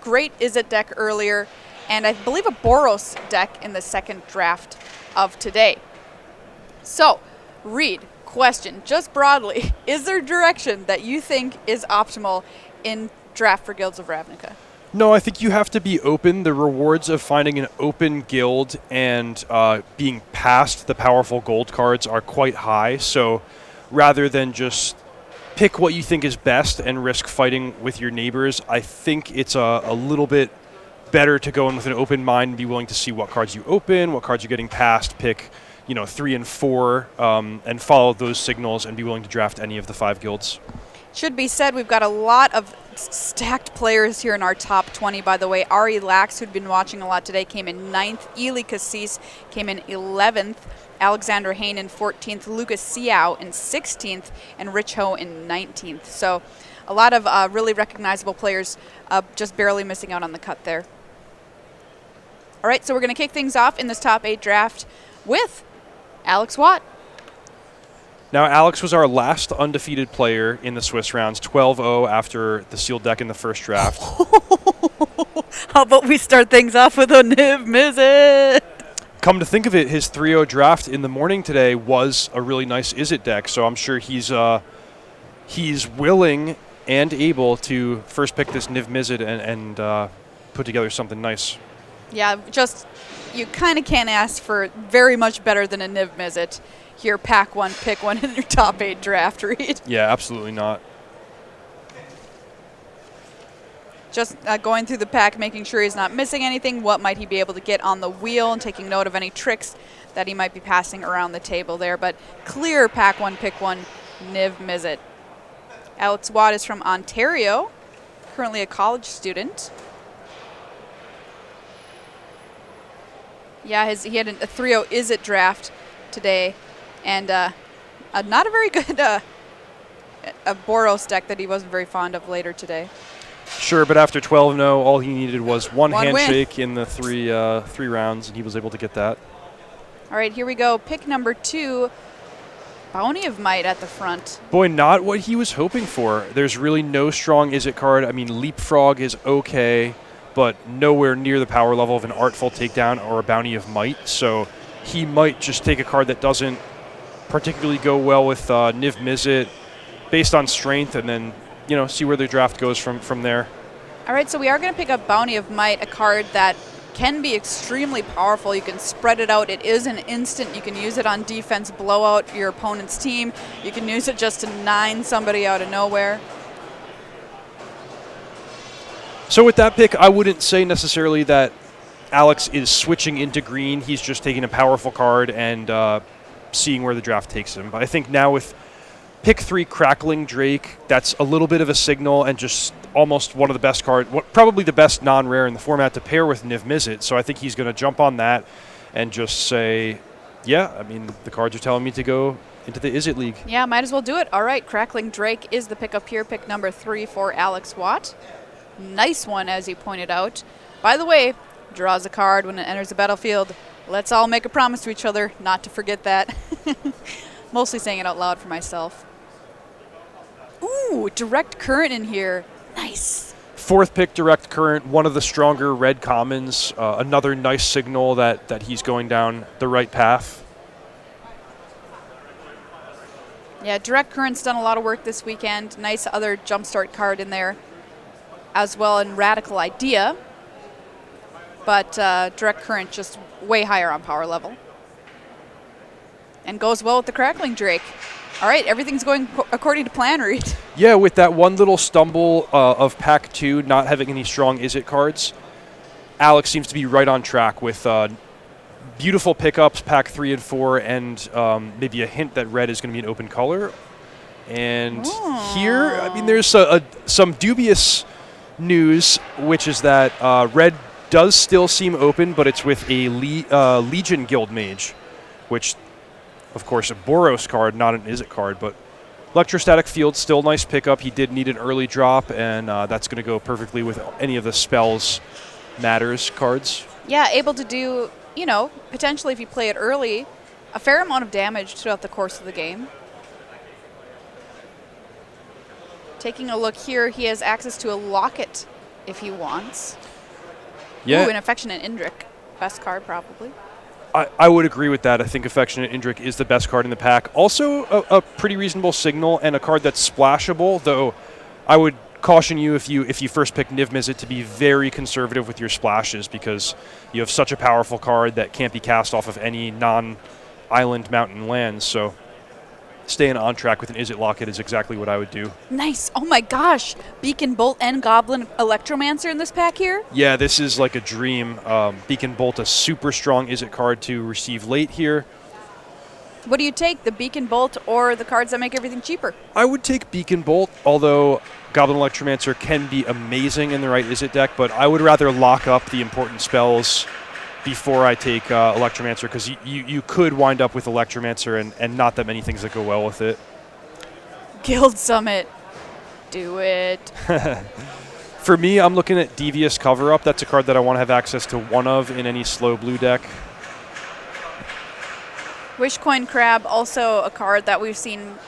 great Izzet deck earlier, and I believe a Boros deck in the second draft of today. So, Reed, question, just broadly, is there direction that you think is optimal in draft for Guilds of Ravnica? No, I think you have to be open. The rewards of finding an open guild and being past the powerful gold cards are quite high. So rather than just pick what you think is best and risk fighting with your neighbors, I think it's a little bit better to go in with an open mind and be willing to see what cards you open, what cards you're getting past, pick 3 and 4, and follow those signals and be willing to draft any of the 5 guilds. Should be said, we've got a lot of stacked players here in our top 20, by the way. Ari Lax, who'd been watching a lot today, came in 9th. Ely Cassis came in 11th. Alexander Hain in 14th. Lucas Siao in 16th. And Rich Ho in 19th. So a lot of really recognizable players just barely missing out on the cut there. All right, so we're going to kick things off in this top 8 draft with Alex Watt. Now, Alex was our last undefeated player in the Swiss rounds, 12-0 after the sealed deck in the first draft. How about we start things off with a Niv Mizzet? Come to think of it, his 3-0 draft in the morning today was a really nice Izzet deck, so I'm sure he's willing and able to first pick this Niv Mizzet and put together something nice. Yeah, just you kind of can't ask for very much better than a Niv Mizzet. Here, pack one, pick one in your top 8 draft, Reed. Yeah, absolutely not. Just going through the pack, making sure he's not missing anything. What might he be able to get on the wheel and taking note of any tricks that he might be passing around the table there. But clear pack one, pick one, Niv Mizzet. Alex Watt is from Ontario, currently a college student. Yeah, he had a 3-0 Izzet draft today. And not a very good a Boros deck that he wasn't very fond of later today. Sure, but after 12-0, all he needed was one handshake win in the three rounds, and he was able to get that. All right, here we go. Pick number 2, Bounty of Might at the front. Boy, not what he was hoping for. There's really no strong Izzet card. I mean, Leapfrog is okay, but nowhere near the power level of an Artful Takedown or a Bounty of Might. So he might just take a card that doesn't particularly go well with Niv Mizzet based on strength, and then see where the draft goes from there. All right, so we are going to pick up Bounty of Might, a card that can be extremely powerful. You can spread it out. It is an instant. You can use it on defense, blow out your opponent's team. You can use it just to 9 somebody out of nowhere. So with that pick, I wouldn't say necessarily that Alex is switching into green. He's just taking a powerful card and seeing where the draft takes him. But I think now with pick 3, Crackling Drake, that's a little bit of a signal and just almost one of the best cards, probably the best non-rare in the format to pair with Niv Mizzet. So I think he's going to jump on that and just say, yeah, I mean, the cards are telling me to go into the Izzet League. Yeah, might as well do it. All right, Crackling Drake is the pickup here, pick number 3 for Alex Watt. Nice one, as you pointed out. By the way, draws a card when it enters the battlefield. Let's all make a promise to each other not to forget that. Mostly saying it out loud for myself. Ooh, Direct Current in here. Nice. 4th pick, Direct Current, one of the stronger red commons. Another nice signal that he's going down the right path. Yeah, Direct Current's done a lot of work this weekend. Nice other jumpstart card in there as well, and Radical Idea. But Direct Current just way higher on power level. And goes well with the Crackling Drake. All right, everything's going according to plan, Reed. Yeah, with that one little stumble of pack 2 not having any strong Izzet cards, Alex seems to be right on track with beautiful pickups, pack 3 and 4, and maybe a hint that red is going to be an open color. And here, I mean, there's some dubious news, which is that red does still seem open, but it's with a Legion Guild Mage, which, of course, a Boros card, not an Izzet card, but Electrostatic Field, still nice pickup. He did need an early drop, and that's going to go perfectly with any of the Spells Matters cards. Yeah, able to do, potentially if you play it early, a fair amount of damage throughout the course of the game. Taking a look here, he has access to a Locket if he wants. Yeah. Ooh, an Affectionate Indrik. Best card, probably. I would agree with that. I think Affectionate Indrik is the best card in the pack. Also, a pretty reasonable signal and a card that's splashable, though I would caution you if you first pick Niv Mizzet to be very conservative with your splashes because you have such a powerful card that can't be cast off of any non-island mountain lands. So staying on track with an Izzet Locket is exactly what I would do. Nice. Oh my gosh. Beacon Bolt and Goblin Electromancer in this pack here? Yeah, this is like a dream. Beacon Bolt, a super strong Izzet card to receive late here. What do you take, the Beacon Bolt or the cards that make everything cheaper? I would take Beacon Bolt, although Goblin Electromancer can be amazing in the right Izzet deck, but I would rather lock up the important spells before I take Electromancer, because you could wind up with Electromancer and not that many things that go well with it. Guild Summit. Do it. For me, I'm looking at Devious Cover-Up. That's a card that I want to have access to one of in any slow blue deck. Wishcoin Crab, also a card that we've seen,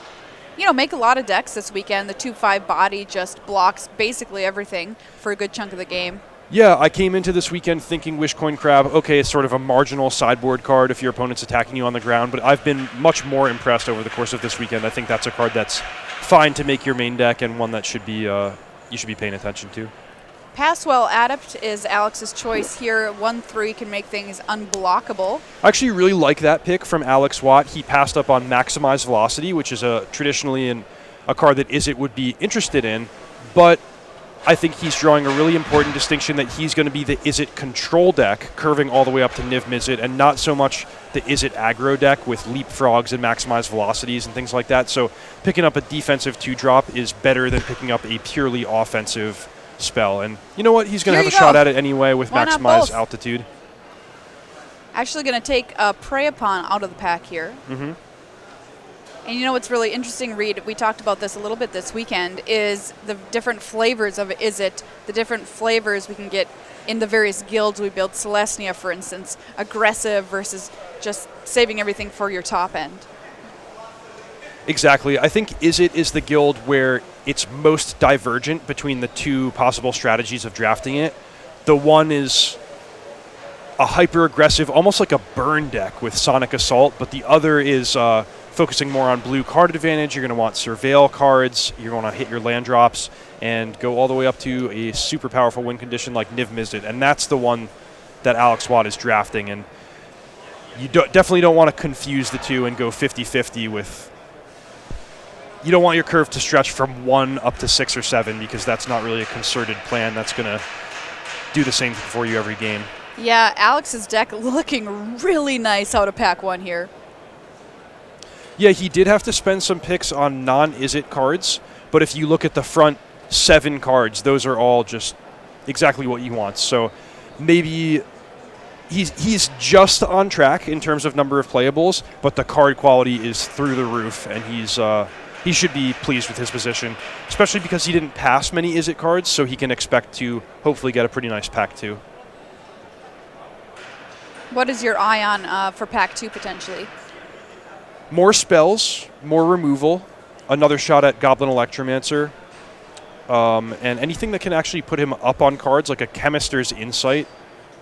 make a lot of decks this weekend. The 2/5 body just blocks basically everything for a good chunk of the game. Yeah, I came into this weekend thinking Wishcoin Crab, okay, it's sort of a marginal sideboard card if your opponent's attacking you on the ground, but I've been much more impressed over the course of this weekend. I think that's a card that's fine to make your main deck and one that should be you should be paying attention to. Passwell Adept is Alex's choice here. 1/3 can make things unblockable. I actually really like that pick from Alex Watt. He passed up on Maximize Velocity, which is traditionally a card that Izzet would be interested in, but I think he's drawing a really important distinction that he's going to be the Izzet control deck, curving all the way up to Niv Mizzet, and not so much the Izzet aggro deck with leapfrogs and maximized velocities and things like that. So picking up a defensive 2-drop is better than picking up a purely offensive spell. And you know what? He's going to have a shot at it anyway with maximized altitude. Actually going to take Prey Upon out of the pack here. Mm-hmm. And you know what's really interesting, Reed, we talked about this a little bit this weekend, is the different flavors of Izzet, the different flavors we can get in the various guilds we build. Celestia, for instance, aggressive versus just saving everything for your top end. Exactly. I think Izzet is the guild where it's most divergent between the two possible strategies of drafting it. The one is a hyper-aggressive, almost like a burn deck with Sonic Assault, but the other is focusing more on blue card advantage. You're going to want Surveil cards. You're going to hit your land drops and go all the way up to a super powerful win condition like Niv Mizzet. And that's the one that Alex Watt is drafting. And you definitely don't want to confuse the two and go 50-50 with... You don't want your curve to stretch from 1 up to 6 or 7 because that's not really a concerted plan. That's going to do the same thing for you every game. Yeah, Alex's deck looking really nice out of pack 1 here. Yeah, he did have to spend some picks on non-Izzet cards, but if you look at the front 7 cards, those are all just exactly what he wants. So maybe he's just on track in terms of number of playables, but the card quality is through the roof, and he should be pleased with his position, especially because he didn't pass many Izzet cards, so he can expect to hopefully get a pretty nice pack 2. What is your eye on for pack 2 potentially? More spells, more removal, another shot at Goblin Electromancer, and anything that can actually put him up on cards, like a Chemister's Insight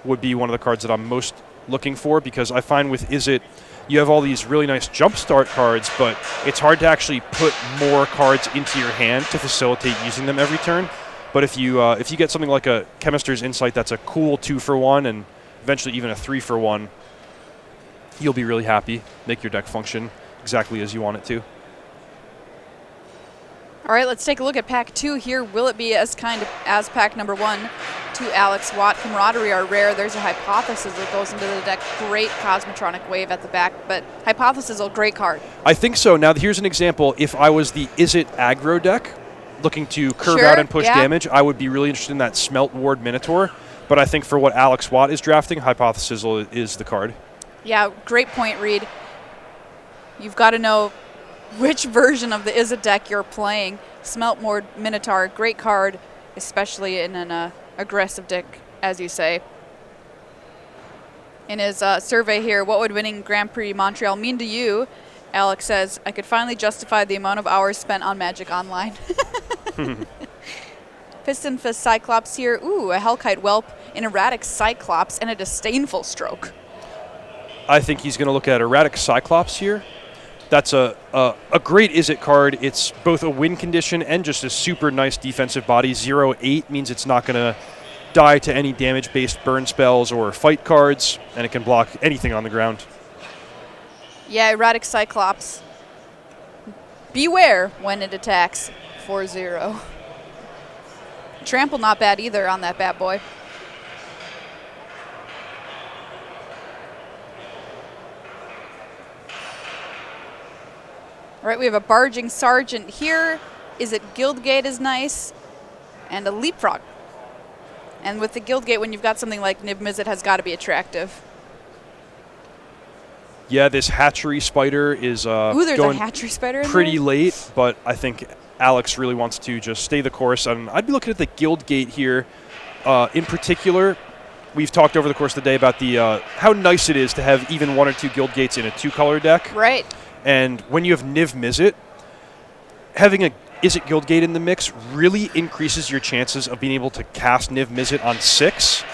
would be one of the cards that I'm most looking for, because I find with Izzet, you have all these really nice jumpstart cards, but it's hard to actually put more cards into your hand to facilitate using them every turn. But if you get something like a Chemister's Insight that's a cool 2-for-1 and eventually even a 3-for-1, you'll be really happy. Make your deck function exactly as you want it to. All right, let's take a look at pack 2 here. Will it be as kind as pack number 1? 2 Alex Watt Camaraderie are rare. There's a Hypothesis that goes into the deck. Great Cosmotronic Wave at the back, but Hypothesis is a great card. I think so. Now, here's an example. If I was the Izzet aggro deck looking to curve out and push damage, I would be really interested in that Smelt Ward Minotaur. But I think for what Alex Watt is drafting, Hypothesis is the card. Yeah, great point, Reed. You've got to know which version of the Izzet deck you're playing. Smelt Ward Minotaur, great card, especially in an aggressive deck, as you say. In his survey here, what would winning Grand Prix Montreal mean to you? Alex says, I could finally justify the amount of hours spent on Magic Online. Piston Fist Cyclops here. Ooh, a Hellkite Whelp, an Erratic Cyclops, and a Disdainful Stroke. I think he's going to look at Erratic Cyclops here. That's a great Izzet card. It's both a win condition and just a super nice defensive body. 0/8 means it's not going to die to any damage-based burn spells or fight cards, and it can block anything on the ground. Yeah, Erratic Cyclops. Beware when it attacks. 4-0. Trample not bad either on that bad boy. All right, we have a Barging Sergeant here. Izzet Guildgate is nice. And a Leapfrog. And with the Guildgate, when you've got something like Niv Mizzet, has got to be attractive. Yeah, this Hatchery Spider is Ooh, there's going a Hatchery Spider in pretty there? late, but I think Alex really wants to just stay the course. And I'd be looking at the Guildgate here. In particular, we've talked over the course of the day about the how nice it is to have even 1 or 2 Guildgates in a 2-color deck. Right. And when you have Niv Mizzet, having a Izzet Guildgate in the mix really increases your chances of being able to cast Niv Mizzet on 6.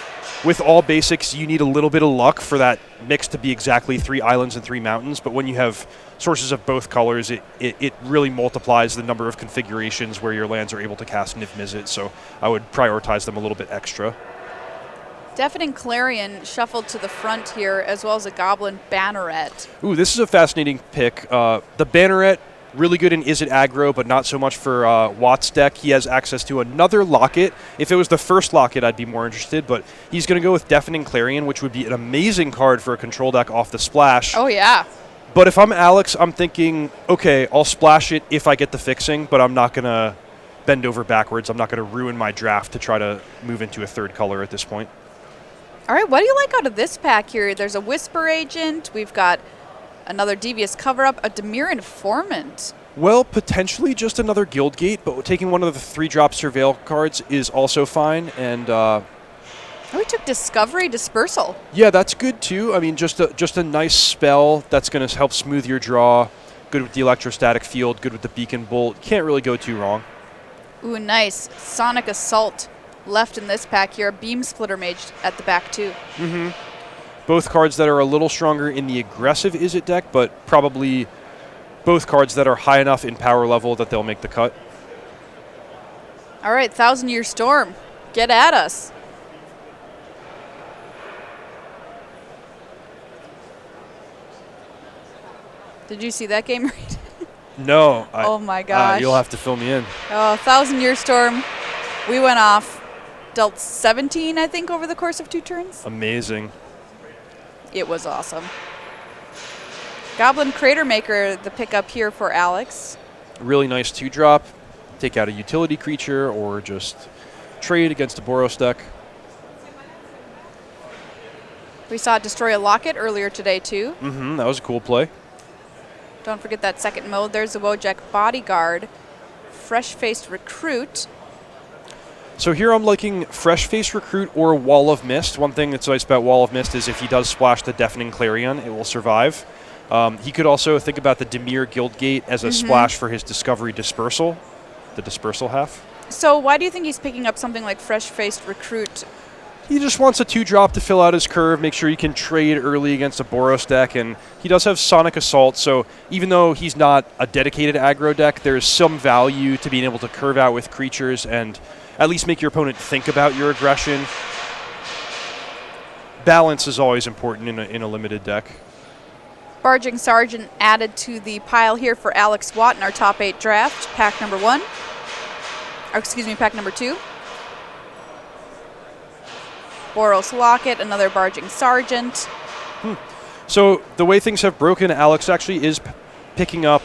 With all basics, you need a little bit of luck for that mix to be exactly 3 islands and 3 mountains. But when you have sources of both colors, it really multiplies the number of configurations where your lands are able to cast Niv Mizzet. So I would prioritize them a little bit extra. Deafening Clarion shuffled to the front here, as well as a Goblin Banneret. Ooh, this is a fascinating pick. The Banneret, really good in Izzet aggro, but not so much for Watt's deck. He has access to another Locket. If it was the first Locket, I'd be more interested, but he's going to go with Deafening Clarion, which would be an amazing card for a control deck off the splash. Oh, yeah. But if I'm Alex, I'm thinking, okay, I'll splash it if I get the fixing, but I'm not going to bend over backwards. I'm not going to ruin my draft to try to move into a 3rd color at this point. All right, what do you like out of this pack here? There's a Whisper Agent. We've got another Devious Cover-Up, a Dimir Informant. Well, potentially just another Guildgate, but taking one of the 3-drop Surveil cards is also fine. And oh, we took Discovery Dispersal. yeah, that's good too. I mean, just a nice spell that's going to help smooth your draw. Good with the Electrostatic Field, good with the Beacon Bolt. Can't really go too wrong. Ooh, nice. Sonic Assault left in this pack here. Beam Splitter Mage at the back, too. Mm-hmm. Both cards that are a little stronger in the aggressive Izzet deck, but probably both cards that are high enough in power level that they'll make the cut. All right, Thousand Year Storm. Get at us. Did you see that game, Reed? No. Oh, my gosh. You'll have to fill me in. Oh, Thousand Year Storm. We went off. Dealt 17, I think, over the course of 2 turns. Amazing. It was awesome. Goblin Crater Maker, the pickup here for Alex. Really nice 2-drop. Take out a utility creature or just trade against a Boros deck. We saw it destroy a Locket earlier today, too. Mm-hmm. That was a cool play. Don't forget that second mode. There's the Wojak Bodyguard. Fresh-Faced Recruit. So here I'm liking Fresh-Faced Recruit or Wall of Mist. One thing that's nice about Wall of Mist is if he does splash the Deafening Clarion, it will survive. He could also think about the Dimir Guildgate as a splash for his Discovery Dispersal, the Dispersal half. So why do you think he's picking up something like Fresh-Faced Recruit? He just wants a 2-drop to fill out his curve, make sure he can trade early against a Boros deck, and he does have Sonic Assault, so even though he's not a dedicated aggro deck, there's some value to being able to curve out with creatures and at least make your opponent think about your aggression. Balance is always important in a limited deck. Barging Sergeant added to the pile here for Alex Watt in our top 8 draft, pack number 1. Or excuse me, pack number 2. Boros Locket, another Barging Sergeant. So the way things have broken, Alex actually is picking up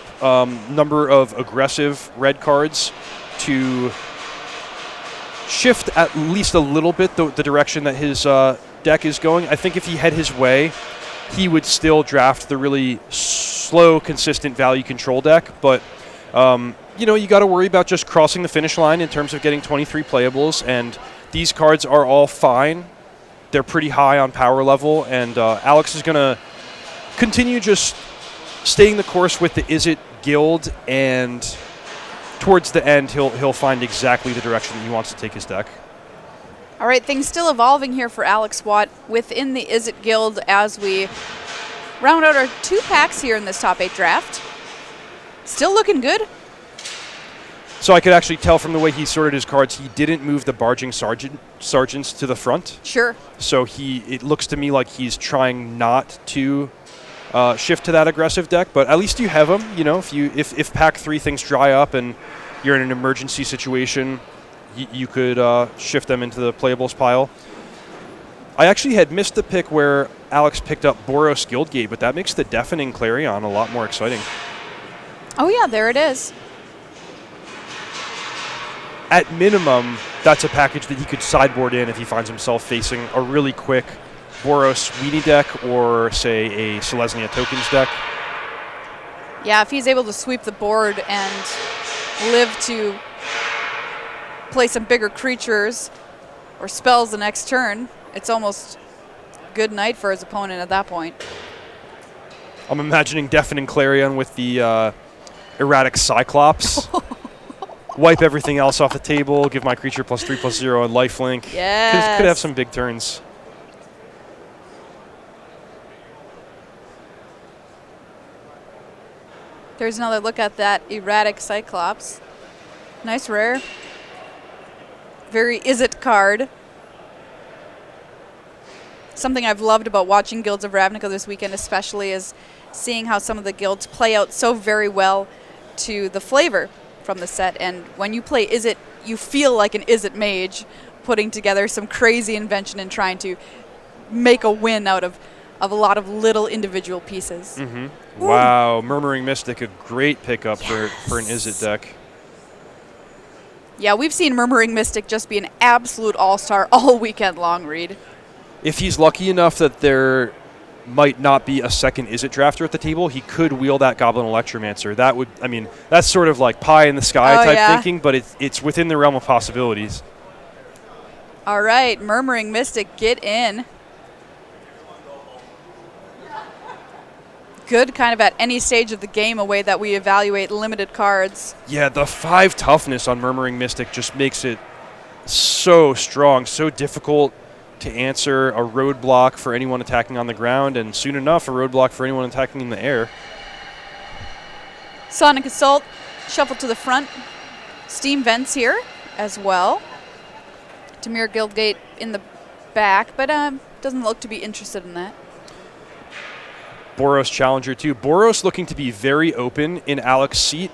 number of aggressive red cards to shift at least a little bit the direction that his deck is going. I think if he had his way, he would still draft the really slow, consistent value control deck. But, you got to worry about just crossing the finish line in terms of getting 23 playables. And these cards are all fine. They're pretty high on power level. And Alex is going to continue just staying the course with the Izzet guild and towards the end, he'll find exactly the direction that he wants to take his deck. All right, things still evolving here for Alex Watt within the Izzet Guild as we round out our 2 packs here in this top 8 draft. Still looking good. So I could actually tell from the way he sorted his cards, he didn't move the barging sergeants to the front. Sure. So it looks to me like he's trying not to shift to that aggressive deck, but at least you have them. You know, if pack 3 things dry up and you're in an emergency situation, you could shift them into the playables pile. I actually had missed the pick where Alex picked up Boros Guildgate, but that makes the Deafening Clarion a lot more exciting. Oh yeah, there it is. At minimum, that's a package that he could sideboard in if he finds himself facing a really quick Boros Weenie deck or, say, a Selesnya Tokens deck. Yeah, if he's able to sweep the board and live to play some bigger creatures or spells the next turn, it's almost good night for his opponent at that point. I'm imagining Deafening Clarion with the Erratic Cyclops. Wipe everything else off the table, give my creature +3/+0 and lifelink. Yes. Could have some big turns. There's another look at that Erratic Cyclops. Nice rare. Very Izzet card. Something I've loved about watching Guilds of Ravnica this weekend especially is seeing how some of the guilds play out so very well to the flavor from the set. And when you play Izzet, you feel like an Izzet mage putting together some crazy invention and trying to make a win out of a lot of little individual pieces. Mm-hmm. Wow, Murmuring Mystic, a great pickup for an Izzet deck. Yeah, we've seen Murmuring Mystic just be an absolute all-star all weekend long, Reed. If he's lucky enough that there might not be a second Izzet drafter at the table, he could wheel that Goblin Electromancer. That would, I mean, that's sort of like pie in the sky type thinking, but it's within the realm of possibilities. All right, Murmuring Mystic, get in. Good kind of at any stage of the game, a way that we evaluate limited cards. Yeah, the 5 toughness on Murmuring Mystic just makes it so strong, so difficult to answer, a roadblock for anyone attacking on the ground, and soon enough, a roadblock for anyone attacking in the air. Sonic Assault, shuffled to the front. Steam Vents here as well. Dimir Guildgate in the back, but doesn't look to be interested in that. Boros Challenger too. Boros looking to be very open in Alex's seat.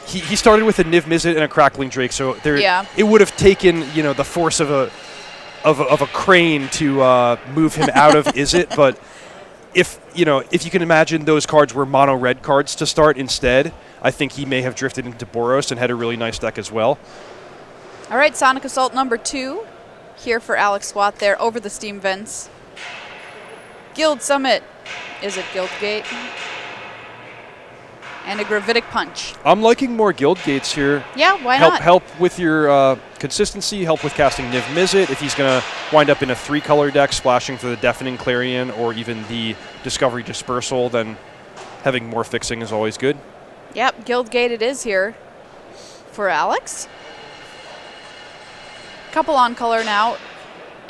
He started with a Niv Mizzet and a Crackling Drake, so it would have taken the force of a crane to move him out of Izzet. But if you can imagine those cards were mono red cards to start instead, I think he may have drifted into Boros and had a really nice deck as well. All right, Sonic Assault number 2 here for Alex Watt there over the Steam Vents. Guild Summit. Is it Guildgate? And a Gravitic Punch. I'm liking more Guildgates here. Yeah, why not? Help with your consistency, help with casting Niv Mizzet. If he's going to wind up in a 3-color deck, splashing for the Deafening Clarion or even the Discovery Dispersal, then having more fixing is always good. Yep, Guildgate it is here for Alex. Couple on color now,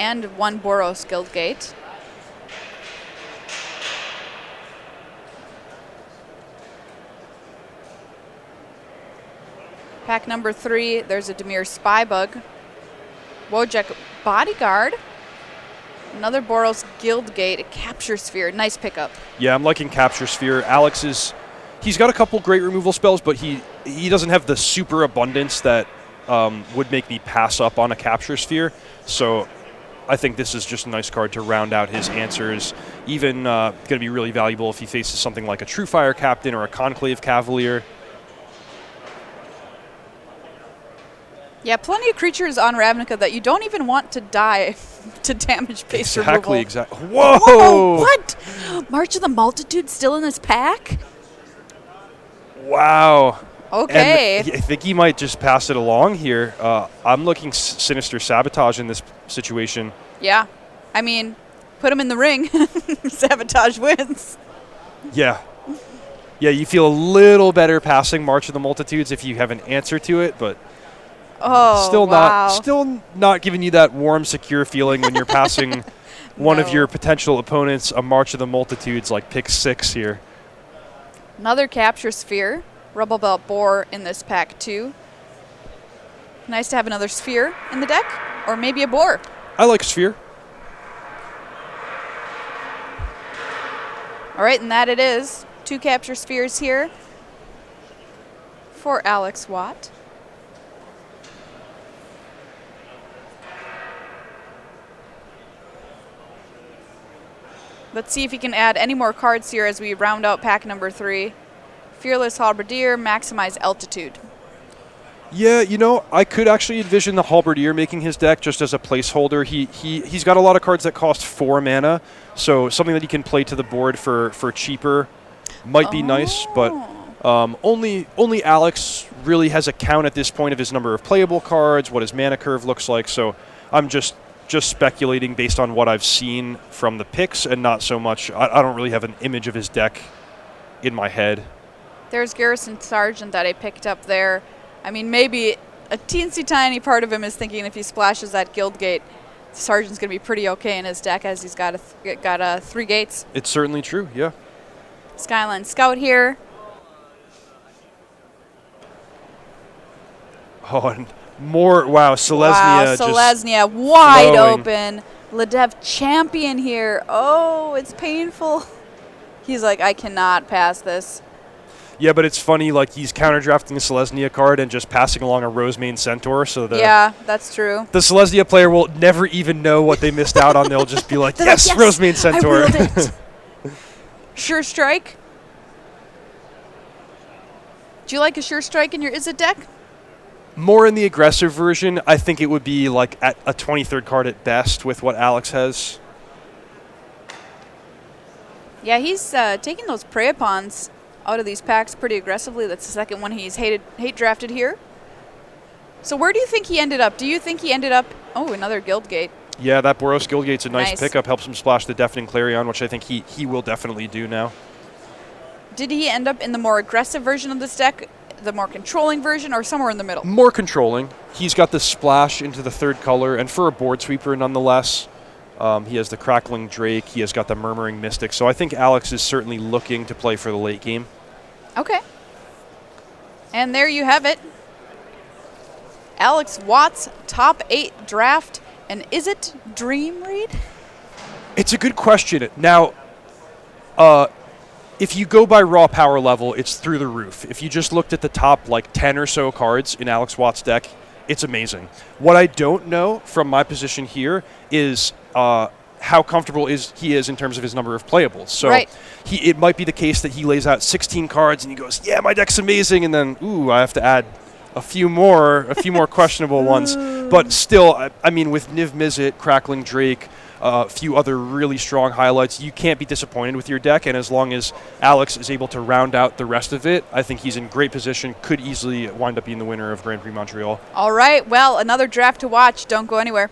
and 1 Boros Guildgate. Pack number 3, there's a Dimir Spybug. Wojek Bodyguard. Another Boros Guildgate, a Capture Sphere. Nice pickup. Yeah, I'm liking Capture Sphere. Alex he's got a couple great removal spells, but he doesn't have the super abundance that would make me pass up on a Capture Sphere. So I think this is just a nice card to round out his answers. Even going to be really valuable if he faces something like a True Fire Captain or a Conclave Cavalier. Yeah, plenty of creatures on Ravnica that you don't even want to die to damage-based removal. Exactly. Whoa! Whoa! What? March of the Multitude still in this pack? Wow. Okay. And I think he might just pass it along here. I'm looking Sinister Sabotage in this situation. Yeah. I mean, put him in the ring. Sabotage wins. Yeah. Yeah, you feel a little better passing March of the Multitudes if you have an answer to it, but Oh, still not giving you that warm, secure feeling when you're passing one of your potential opponents a March of the Multitudes like pick 6 here. Another capture sphere. Rubble Belt Boar in this pack, too. Nice to have another sphere in the deck, or maybe a boar. I like Sphere. All right, and that it is. 2 capture spheres here for Alex Watt. Let's see if he can add any more cards here as we round out pack number 3. Fearless Halberdier, maximize altitude. Yeah, you know, I could actually envision the Halberdier making his deck just as a placeholder. He's got a lot of cards that cost 4 mana, so something that he can play to the board for cheaper might be nice, but only Alex really has a count at this point of his number of playable cards, what his mana curve looks like, so I'm just speculating based on what I've seen from the picks and not so much. I don't really have an image of his deck in my head. There's Garrison Sargent that I picked up there. I mean, maybe a teensy tiny part of him is thinking if he splashes that Guildgate, Sargent's going to be pretty okay in his deck as he's got 3 gates. It's certainly true, yeah. Skyline Scout here. Oh, and more, wow, Selesnya. Wow, Selesnya wide flowing. open. Ledev Champion here. Oh, it's painful. He's like, I cannot pass this. Yeah, but it's funny, like, he's counter-drafting the Selesnya card and just passing along a Rosemane Centaur, so yeah, that's true. The Selesnya player will never even know what they missed out on. They'll just be like, yes, Rosemane Centaur. I willed it. Sure Strike. Do you like a Sure Strike in your Izzet deck? More in the aggressive version. I think it would be like at a 23rd card at best with what Alex has. Yeah, he's taking those prey pawns out of these packs pretty aggressively. That's the second one he's hate drafted here. So where do you think he ended up? Do you think he ended up... Oh, another Guildgate. Yeah, that Boros Guildgate's a nice pickup. Helps him splash the Deafening Clarion, which I think he will definitely do now. Did he end up in the more aggressive version of this deck, the more controlling version, or somewhere in the middle? More controlling. He's got the splash into the 3rd color, and for a board sweeper nonetheless. He has the Crackling Drake. He has got the Murmuring Mystic. So I think Alex is certainly looking to play for the late game. Okay. And there you have it. Alex Watt's top 8 draft. And is it Dream Read? It's a good question. Now, if you go by raw power level, it's through the roof. If you just looked at the top like 10 or so cards in Alex Watt's deck, it's amazing. What I don't know from my position here is how comfortable he is in terms of his number of playables. So it might be the case that he lays out 16 cards and he goes, yeah, my deck's amazing, and then, ooh, I have to add a few more questionable ones. But still, I mean, with Niv Mizzet, Crackling Drake, a few other really strong highlights, you can't be disappointed with your deck. And as long as Alex is able to round out the rest of it, I think he's in great position, could easily wind up being the winner of Grand Prix Montreal. All right, well, another draft to watch. Don't go anywhere.